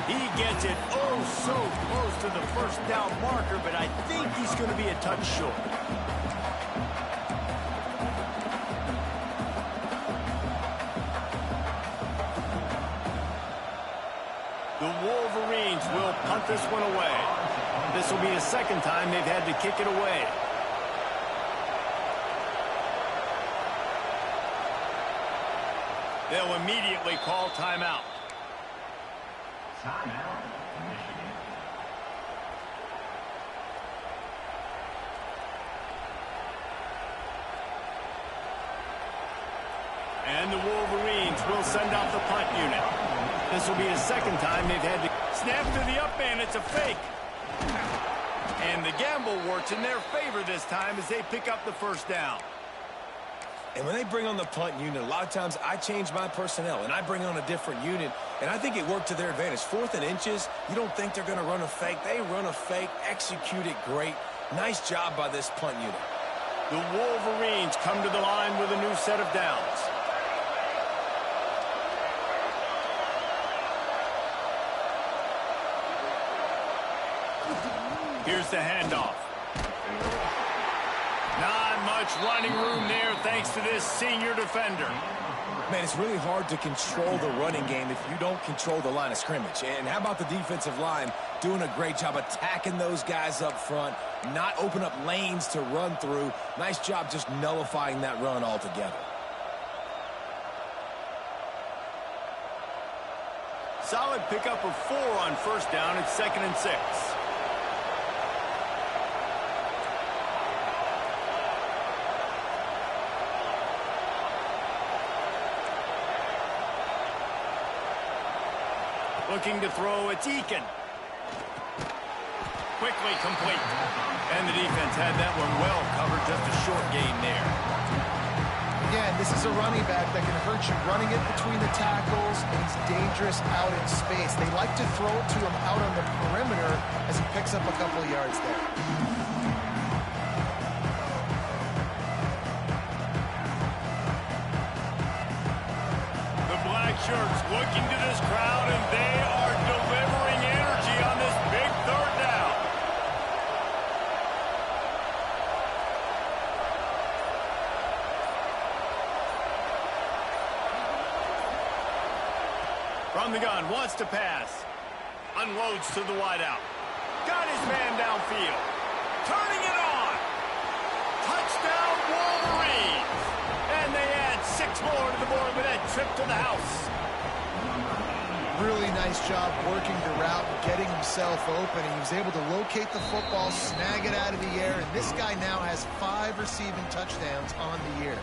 He gets it oh so close to the first down marker, but I think he's going to be a touch short. The Wolverines will punt this one away. This will be the second time they've had to kick it away. They'll immediately call timeout. Timeout, Michigan. And the Wolverines will send out the punt unit. This will be the second time they've had to snap to the up man. It's a fake. And the gamble works in their favor this time as they pick up the first down. And when they bring on the punt unit, a lot of times I change my personnel and I bring on a different unit, and I think it worked to their advantage. 4th and inches, you don't think they're going to run a fake. They run a fake, execute it great. Nice job by this punt unit. The Wolverines come to the line with a new set of downs. Here's the handoff. Not much running room there thanks to this senior defender. Man, it's really hard to control the running game if you don't control the line of scrimmage. And how about the defensive line doing a great job attacking those guys up front, not open up lanes to run through. Nice job just nullifying that run altogether. Solid pickup of 4 on first down. It's 2nd and 6. Looking to throw, it's Eakin. Quickly complete. And the defense had that one well covered, just a short gain there. Again, this is a running back that can hurt you running it between the tackles, and he's dangerous out in space. They like to throw it to him out on the perimeter as he picks up a couple of yards there. The black shirts looking to this crowd, and they are delivering energy on this big 3rd down. From the gun, wants to pass. Unloads to the wideout. Got his man downfield. Turning it on. Touchdown Wolverines. And they add 6 more to the board with that trip to the house. Really nice job working the route, getting himself open. He was able to locate the football, snag it out of the air, and this guy now has 5 receiving touchdowns on the year.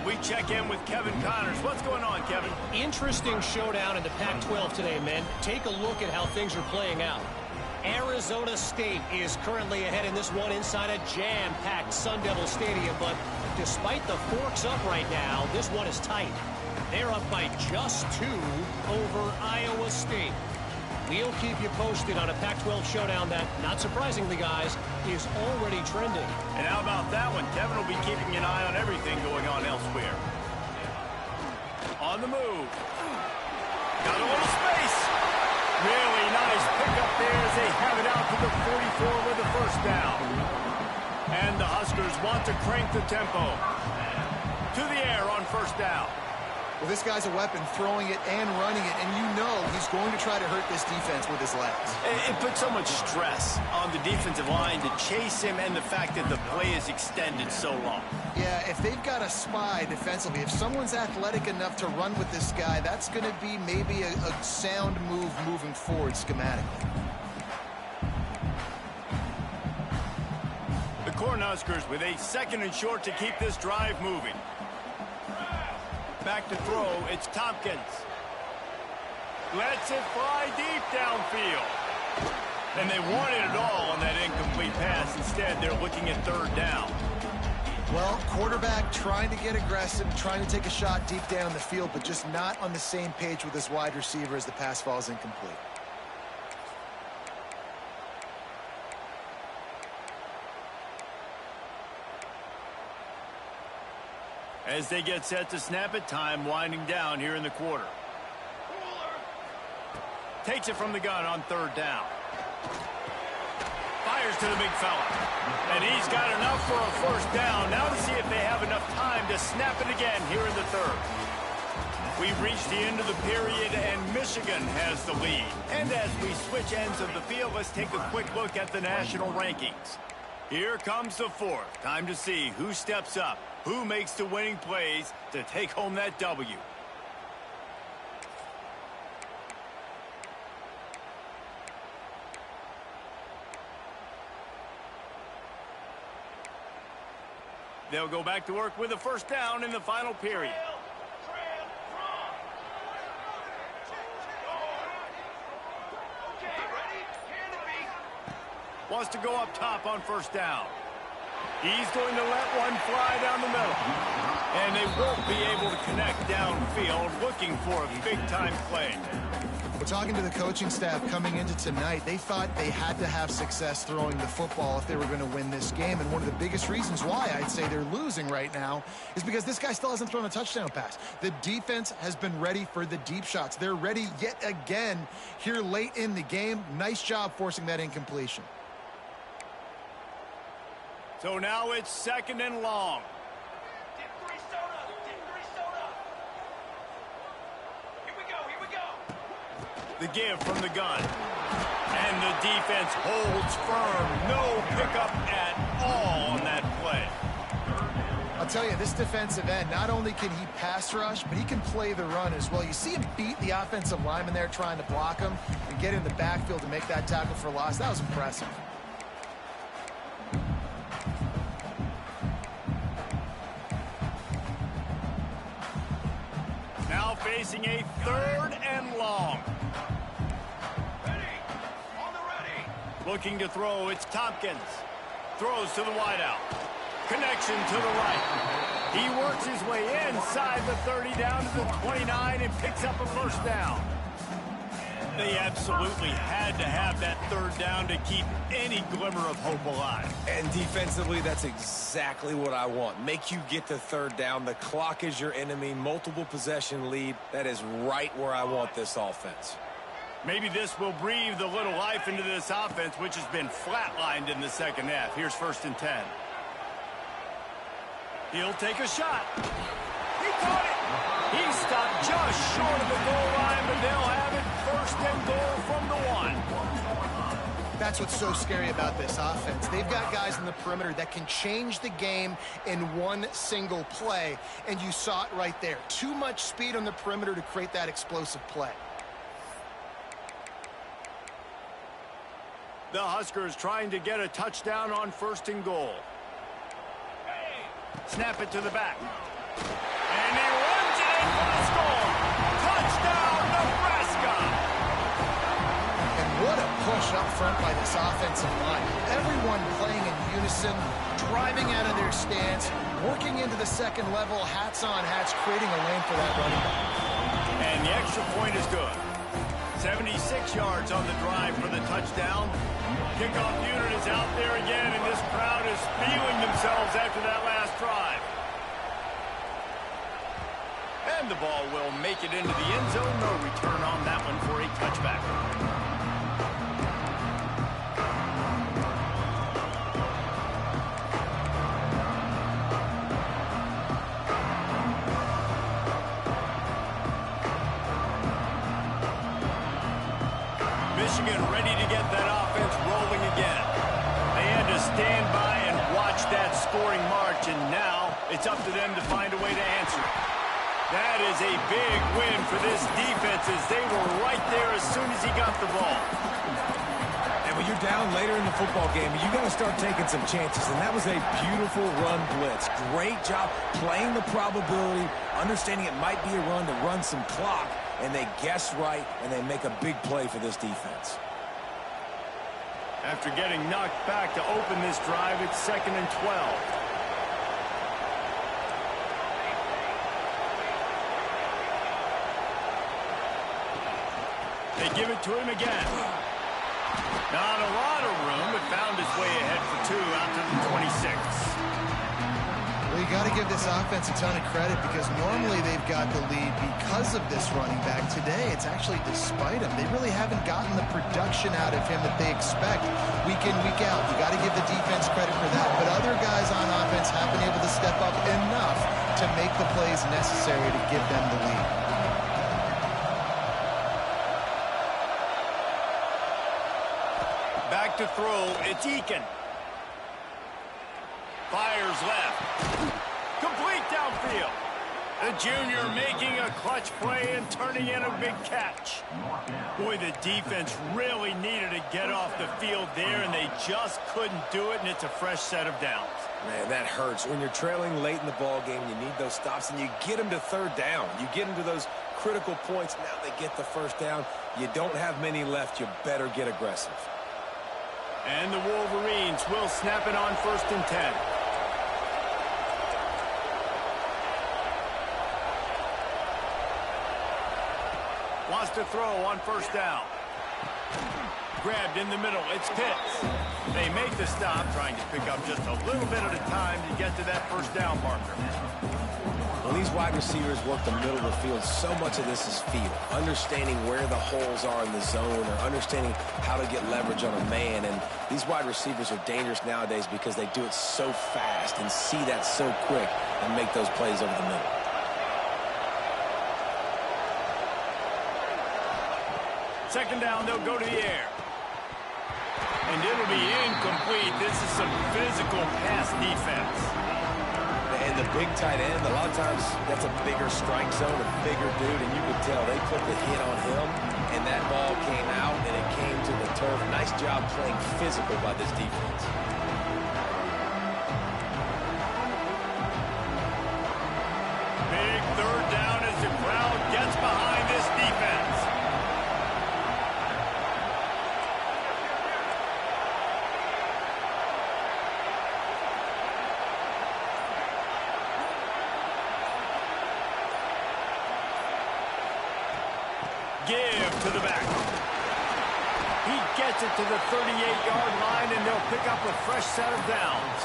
We check in with Kevin Connors. What's going on, Kevin? Interesting showdown in the Pac-12 today, men. Take a look at how things are playing out. Arizona State is currently ahead in this one inside a jam-packed Sun Devil Stadium, but despite the forks up right now, this one is tight. They're up by just 2 over Iowa State. We'll keep you posted on a Pac-12 showdown that, not surprisingly, guys, is already trending. And how about that one? Kevin will be keeping an eye on everything going on elsewhere. On the move. Got a little space. Really nice pickup there as they have it out to the 44 with the 1st down. And the Huskers want to crank the tempo. To the air on 1st down. Well, this guy's a weapon, throwing it and running it, and you know he's going to try to hurt this defense with his legs. It puts so much stress on the defensive line to chase him, and the fact that the play is extended so long. Yeah, if they've got a spy defensively, if someone's athletic enough to run with this guy, that's going to be maybe a sound move moving forward schematically. The Cornhuskers with a 2nd and short to keep this drive moving. Back to throw, it's Tompkins. Lets it fly deep downfield. And they wanted it all on that incomplete pass. Instead, they're looking at 3rd down. Well, quarterback trying to get aggressive, trying to take a shot deep down the field, but just not on the same page with his wide receiver as the pass falls incomplete. As they get set to snap it, time winding down here in the quarter. Takes it from the gun on 3rd down. Fires to the big fella. And he's got enough for a 1st down. Now to see if they have enough time to snap it again here in the 3rd. We've reached the end of the period, and Michigan has the lead. And as we switch ends of the field, let's take a quick look at the national rankings. Here comes the 4th. Time to see who steps up, who makes the winning plays to take home that W. They'll go back to work with a 1st down in the final period. Wants to go up top on 1st down. He's going to let one fly down the middle. And they won't be able to connect downfield, looking for a big-time play. We're talking to the coaching staff coming into tonight. They thought they had to have success throwing the football if they were going to win this game. And one of the biggest reasons why I'd say they're losing right now is because this guy still hasn't thrown a touchdown pass. The defense has been ready for the deep shots. They're ready yet again here late in the game. Nice job forcing that incompletion. So now it's 2nd and long. The give from the gun. And the defense holds firm. No pickup at all on that play. I'll tell you, this defensive end, not only can he pass rush, but he can play the run as well. You see him beat the offensive lineman there trying to block him and get in the backfield to make that tackle for loss. That was impressive. Now facing a 3rd and long. Looking to throw, it's Tompkins. Throws to the wideout. Connection to the right. He works his way inside the 30 down to the 29 and picks up a 1st down. They absolutely had to have that 3rd down to keep any glimmer of hope alive. And defensively, that's exactly what I want. Make you get to 3rd down. The clock is your enemy. Multiple possession lead. That is right where I want this offense. Maybe this will breathe a little life into this offense, which has been flatlined in the 2nd half. Here's 1st and 10. He'll take a shot. He caught it. He stopped just short of the goal line, but they'll have it 1st and goal from the 1. That's what's so scary about this offense. They've got guys in the perimeter that can change the game in one single play, and you saw it right there. Too much speed on the perimeter to create that explosive play. The Huskers trying to get a touchdown on 1st and goal. Snap it to the back. And he runs it in for the score. Touchdown, Nebraska! And what a push up front by this offensive line. Everyone playing in unison, driving out of their stance, working into the 2nd level, hats on hats, creating a lane for that running back. And the extra point is good. 76 yards on the drive for the touchdown. Kickoff unit is out there again, and this crowd is feeling themselves after that last drive. And the ball will make it into the end zone. No return on that one for a touchback. Michigan ready to get that offense rolling again. They had to stand by and watch that scoring march, and now it's up to them to find a way to answer it. That is a big win for this defense as they were right there as soon as he got the ball. And when you're down later in the football game, you got to start taking some chances, and that was a beautiful run blitz. Great job playing the probability, understanding it might be a run to run some clock, and they guess right, and they make a big play for this defense. After getting knocked back to open this drive, it's 2nd and 12. They give it to him again. Not a lot of room, but found his way ahead for 2 out to the 26. Well, you got to give this offense a ton of credit because normally they've got the lead because of this running back. Today, it's actually despite him. They really haven't gotten the production out of him that they expect week in, week out. You got to give the defense credit for that. But other guys on offense have been able to step up enough to make the plays necessary to give them the lead. Back to throw, it's Eakin. Fires left. Complete downfield. The junior making a clutch play and turning in a big catch. Boy, the defense really needed to get off the field there, and they just couldn't do it, and it's a fresh set of downs. Man, that hurts. When you're trailing late in the ball game, you need those stops, and you get them to 3rd down. You get them to those critical points. Now they get the 1st down. You don't have many left. You better get aggressive. And the Wolverines will snap it on 1st and 10. Wants to throw on first down. Grabbed in the middle. It's Pitts. They make the stop, trying to pick up just a little bit at a time to get to that first down marker. When these wide receivers work the middle of the field, so much of this is feel. Understanding where the holes are in the zone or understanding how to get leverage on a man. And these wide receivers are dangerous nowadays because they do it so fast and see that so quick and make those plays over the middle. Second down, they'll go to the air. And it'll be incomplete. This is some physical pass defense. And the big tight end, a lot of times that's a bigger strike zone, a bigger dude, and you could tell they put the hit on him, and that ball came out, and it came to the turf. Nice job playing physical by this defense. Big third down as the crowd gets behind this defense. Give to the back. He gets it to the 38-yard line, and they'll pick up a fresh set of downs.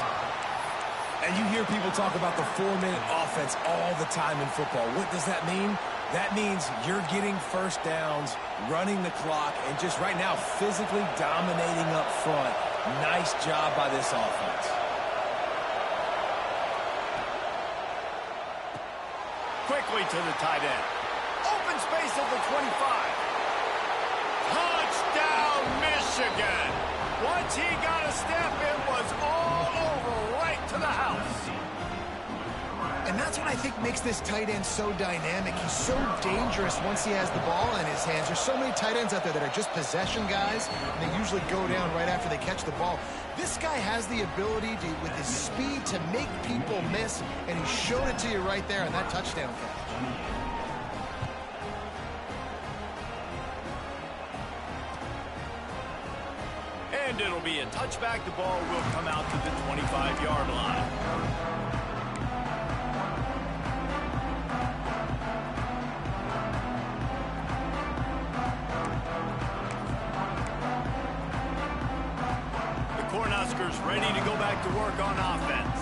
And you hear people talk about the 4-minute offense all the time in football. What does that mean? That means you're getting first downs, running the clock, and just right now physically dominating up front. Nice job by this offense. Quickly to the tight end. Open space at the 25. Touchdown, Michigan. Once he got a step, it was all over right to the house. And that's what I think makes this tight end so dynamic. He's so dangerous once he has the ball in his hands. There's so many tight ends out there that are just possession guys, and they usually go down right after they catch the ball. This guy has the ability to, with his speed, to make people miss, and he showed it to you right there on that touchdown catch. And it'll be a touchback. The ball will come out to the 25-yard line. The Cornhuskers ready to go back to work on offense.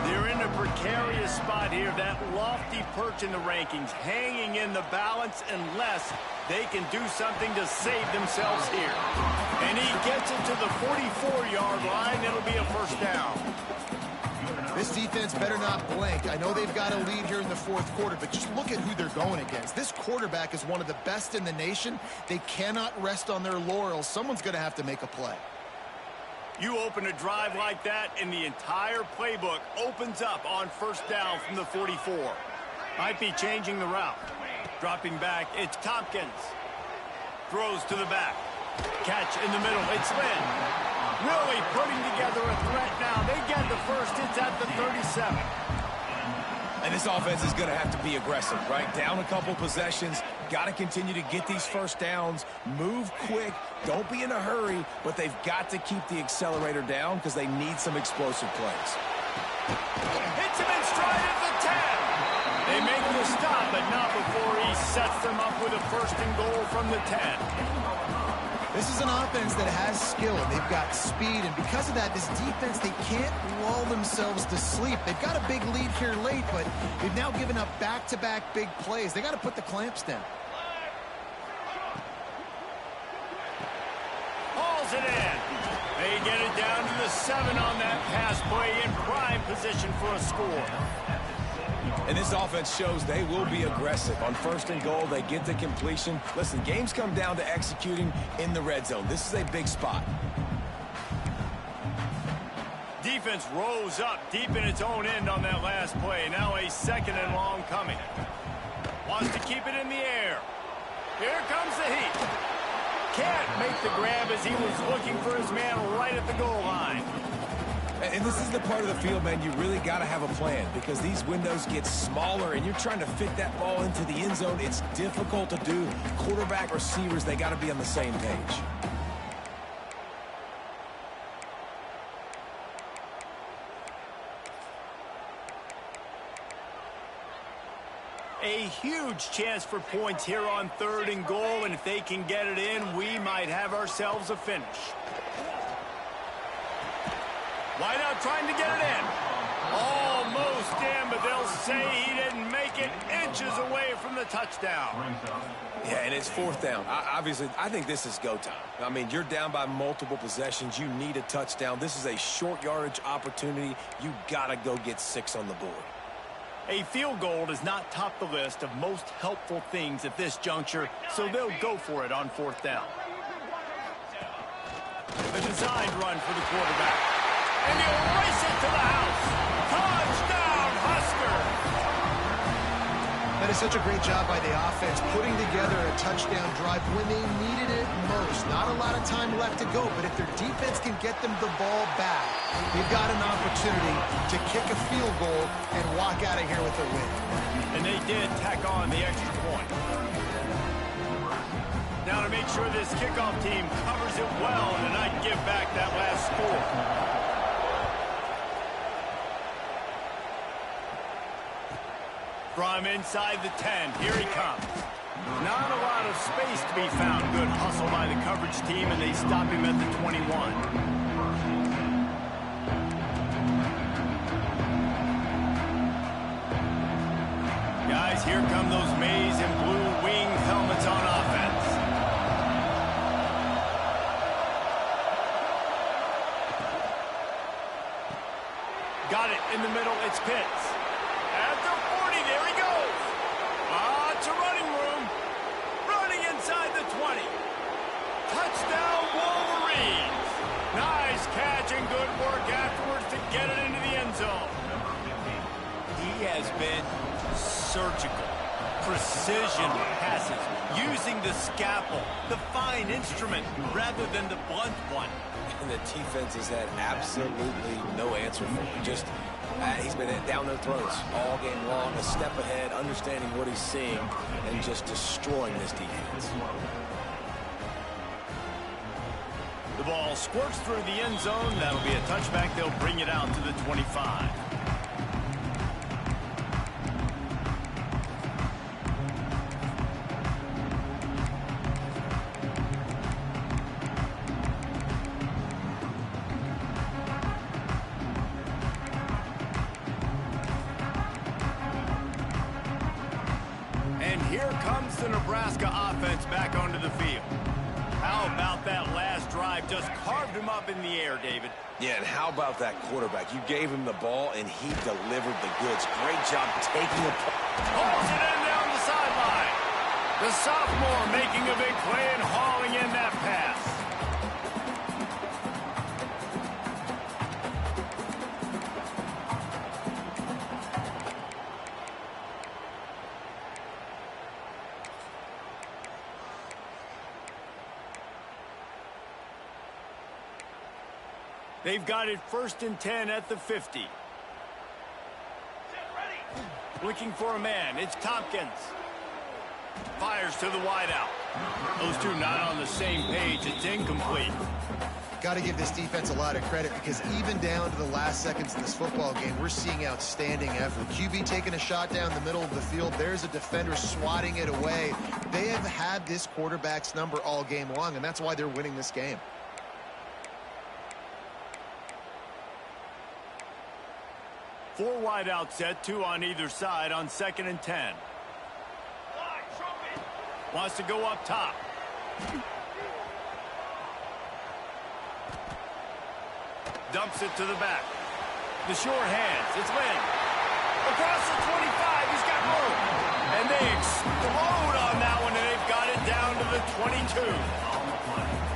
They're in a precarious spot here, that lofty perch in the rankings, hanging in the balance unless they can do something to save themselves here. And he gets it to the 44-yard line. It'll be a first down. This defense better not blink. I know they've got a lead here in the fourth quarter, but just look at who they're going against. This quarterback is one of the best in the nation. They cannot rest on their laurels. Someone's going to have to make a play. You open a drive like that, and the entire playbook opens up on first down from the 44. Might be changing the route. Dropping back, it's Tompkins. Throws to the back. Catch in the middle, it's Lynn. Really putting together a threat now. They get the first, it's at the 37. And this offense is going to have to be aggressive, right? Down a couple possessions. Got to continue to get these first downs. Move quick. Don't be in a hurry, but they've got to keep the accelerator down because they need some explosive plays. Hits him in stride at the 10. They make the stop, but not before he sets them up with a first and goal from the 10. This is an offense that has skill. They've got speed, and because of that, this defense, they can't lull themselves to sleep. They've got a big lead here late, but they've now given up back-to-back big plays. They got to put the clamps down. Hauls it in. They get it down to the 7 on that pass play, in prime position for a score. And this offense shows they will be aggressive. On first and goal, they get the completion. Listen, games come down to executing in the red zone. This is a big spot. Defense rose up deep in its own end on that last play. Now a second and long coming. Wants to keep it in the air. Here comes the heat. Can't make the grab as he was looking for his man right at the goal line. And this is the part of the field, man, you really got to have a plan because these windows get smaller and you're trying to fit that ball into the end zone. It's difficult to do. Quarterback, receivers, they got to be on the same page. A huge chance for points here on 3rd and goal, and if they can get it in, we might have ourselves a finish. Wide out trying to get it in. Almost in, but they'll say he didn't make it, inches away from the touchdown. Yeah, and it's 4th down. Obviously, I think this is go time. I mean, you're down by multiple possessions. You need a touchdown. This is a short yardage opportunity. You got to go get 6 on the board. A field goal does not top the list of most helpful things at this juncture, so they'll go for it on 4th down. A designed run for the quarterback. And he'll race it to the house. Touchdown, Huskers! That is such a great job by the offense, putting together a touchdown drive when they needed it most. Not a lot of time left to go, but if their defense can get them the ball back, they've got an opportunity to kick a field goal and walk out of here with a win. And they did tack on the extra point. Now to make sure this kickoff team covers it well and not give back that last score. From inside the 10, here he comes. Not a lot of space to be found. Good hustle by the coverage team, and they stop him at the 21. Guys, here come those maize and blue winged helmets on offense. Got it in the middle, it's Pitts. At the 40, there he goes. Lots of running room. Running inside the 20. Touchdown, Wolverines. Nice catch and good work afterwards to get it into the end zone. He has been surgical. Precision passes. Using the scalpel, the fine instrument, rather than the blunt one. And the defense has had absolutely no answer for him. Just he's been down their throats all game long, a step ahead, understanding what he's seeing, and just destroying this defense. The ball squirts through the end zone. That'll be a touchback. They'll bring it out to the 25. Here comes the Nebraska offense back onto the field. How about that last drive? Just carved him up in the air, David. Yeah, and how about that quarterback? You gave him the ball, and he delivered the goods. Great job taking it. Hauls it in down the sideline. The sophomore making a big play and hauling in that pass. They've got it 1st and 10 at the 50. Looking for a man. It's Tompkins. Fires to the wideout. Those two not on the same page. It's incomplete. Got to give this defense a lot of credit because even down to the last seconds of this football game, we're seeing outstanding effort. QB taking a shot down the middle of the field. There's a defender swatting it away. They have had this quarterback's number all game long, and that's why they're winning this game. Four wide out set, 2 on either side on 2nd and 10. Wants to go up top. Dumps it to the back. The short hands. It's Lynn. Across the 25. He's got room. And they explode on that one, and they've got it down to the 22.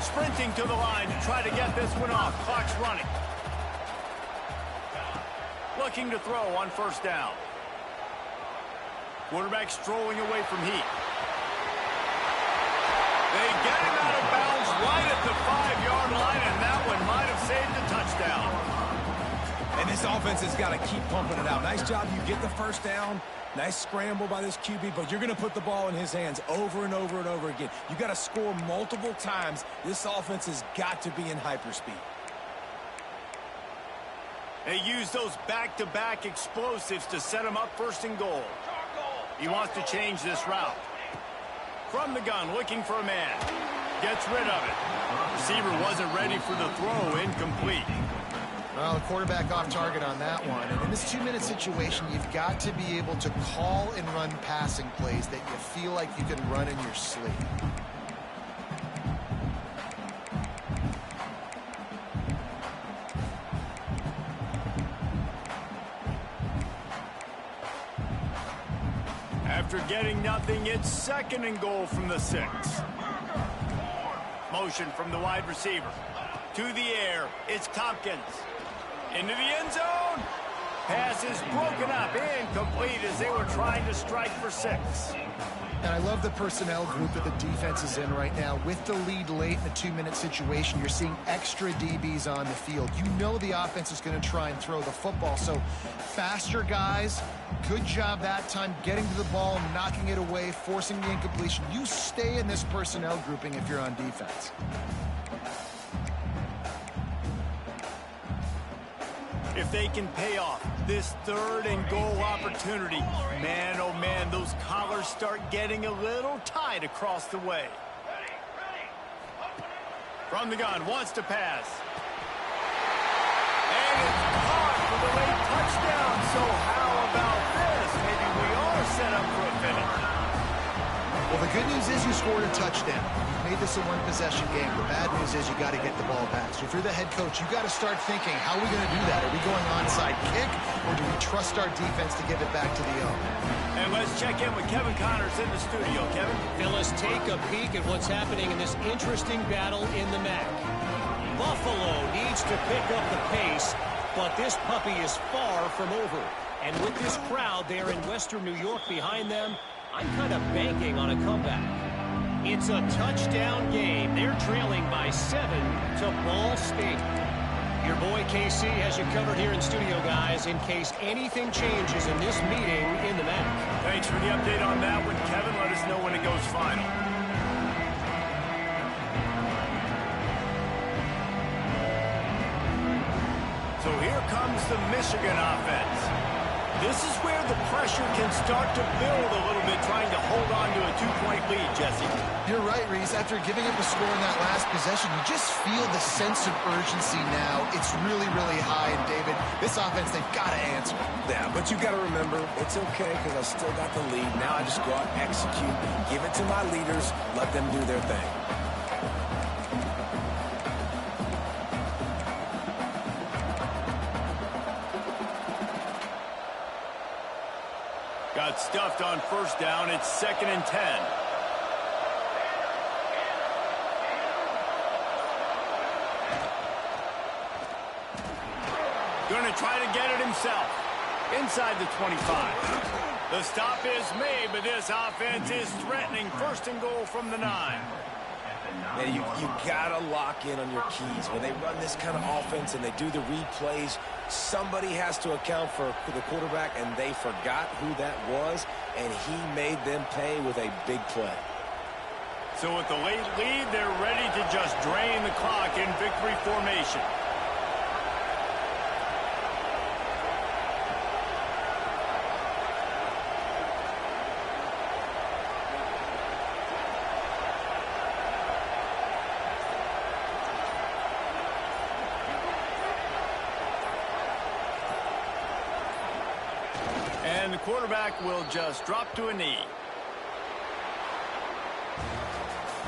Sprinting to the line to try to get this one off. Clock's running. Looking to throw on 1st down. Quarterback strolling away from heat. They get him out of bounds right at the 5-yard line, and that one might have saved a touchdown. And this offense has got to keep pumping it out. Nice job. You get the 1st down. Nice scramble by this QB, but you're going to put the ball in his hands over and over and over again. You got to score multiple times. This offense has got to be in hyperspeed. They use those back-to-back explosives to set them up 1st and goal. He wants to change this route. From the gun, looking for a man. Gets rid of it. Receiver wasn't ready for the throw. Incomplete. Well, the quarterback off target on that one. And in this 2-minute situation, you've got to be able to call and run passing plays that you feel like you can run in your sleep. After getting nothing, it's 2nd and goal from the 6. Motion from the wide receiver. To the air, it's Tompkins. Into the end zone. Pass is broken up, incomplete as they were trying to strike for 6. And I love the personnel group that the defense is in right now. With the lead late in a 2-minute situation, you're seeing extra DBs on the field. You know the offense is going to try and throw the football. So faster guys, good job that time getting to the ball, knocking it away, forcing the incompletion. You stay in this personnel grouping if you're on defense. If they can pay off this 3rd and goal opportunity, man, oh man, those collars start getting a little tight across the way. From the gun, wants to pass. And it's caught for the late touchdown. So how about this? Maybe we are set up for a finish. Well, the good news is you scored a touchdown. You've made this a one-possession game. The bad news is you got to get the ball back. So if you're the head coach, you got to start thinking, how are we going to do that? Are we going onside kick, or do we trust our defense to give it back to the owner? And let's check in with Kevin Connors in the studio. Kevin? Phyllis, take a peek at what's happening in this interesting battle in the MAC. Buffalo needs to pick up the pace, but this puppy is far from over. And with this crowd there in Western New York behind them, I'm kind of banking on a comeback. It's a touchdown game. They're trailing by 7 to Ball State. Your boy KC has you covered here in studio, guys, in case anything changes in this meeting in the MAC. Thanks for the update on that one, Kevin. Let us know when it goes final. So here comes the Michigan offense. This is where the pressure can start to build a little bit, trying to hold on to a 2-point lead, Jesse. You're right, Reese. After giving up the score in that last possession, you just feel the sense of urgency now. It's really, really high. And, David, this offense, they've got to answer. Yeah, but you got to remember, it's okay because I still got the lead. Now I just go out and execute, give it to my leaders, let them do their thing. Got stuffed on 1st down. It's 2nd and 10. Going to try to get it himself. Inside the 25. The stop is made, but this offense is threatening. 1st and goal from the 9. Man, you got to lock in on your keys. When they run this kind of offense and they do the replays, somebody has to account for the quarterback, and they forgot who that was, and he made them pay with a big play. So with the late lead, they're ready to just drain the clock in victory formation. And the quarterback will just drop to a knee.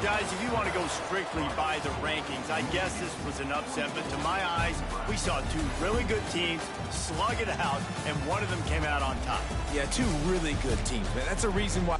Guys, if you want to go strictly by the rankings, I guess this was an upset, but to my eyes, we saw 2 really good teams slug it out, and one of them came out on top. Yeah, 2 really good teams, man. That's a reason why